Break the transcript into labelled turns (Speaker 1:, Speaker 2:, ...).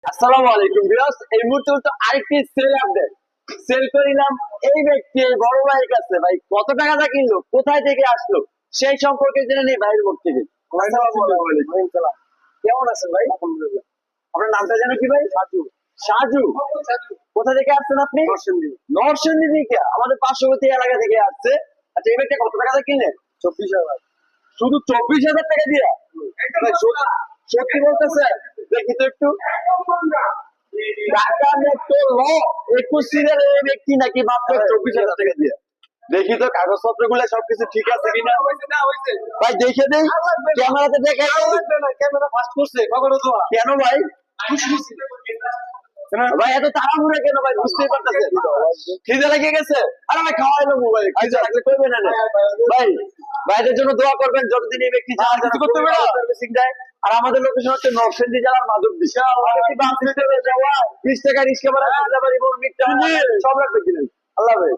Speaker 1: আসসালামু আলাইকুম ভিউয়ার্স, এই মুহূর্তে তো আরেকটি সেল আপডেট সেল করিলাম। এই ব্যক্তি এই বড় ভাইয়ের কাছে, ভাই কত টাকা দা কিনলো, কোথায় থেকে আসলো, সেই সম্পর্কে জেনে নেই ভাইয়ের মুখ থেকে। কেমন আছেন ভাই? আলহামদুলিল্লাহ। আপনার নামটা জানো কি ভাই? সাজু। সাজু, কোথা থেকে আসছেন আপনি? নরসিংদী। নরসিংদী থেকে, আমাদের পার্শ্ববর্তী এলাকা থেকে আসছে। আচ্ছা, এই ব্যক্তি কত টাকা দা কিনলেন? 24,000। শুধু 24,000 টাকা দিয়ে? সত্যি বলতেছে? দেখি তো একটু। ঢাকা মেট্রো ল 21 সিরিয়ালের এই ব্যক্তি নাকি মাত্র 24,000 টাকা দিয়ে। দেখি তো কাগজপত্র গুলো সবকিছু ঠিক আছে কিনা। ভাই দেখে দেই, ক্যামেরাতে দেখাই। ক্যামেরা ফাস্ট করছে কেন ভাই? ভাই এত তাড়াহুড়া কেন ভাই, বুঝতেই পারতেছেন? খিদে লেগে গেছে? আরে ভাই খাওয়াইলো মোবাইল, খিদে লাগলে কইবেন না ভাই। ভাইদের জন্য দোয়া করবেন, যতদিন এই ব্যক্তি কিছু করতে পারে সার্ভিসিং দেয়। আর আমাদের লোকেশন হচ্ছে নরসিংদী জেলার মাধবদী। 20 টাকা রিক্সা ভাড়া, সব রাখবে কিনেন। আল্লাহ হাফেজ।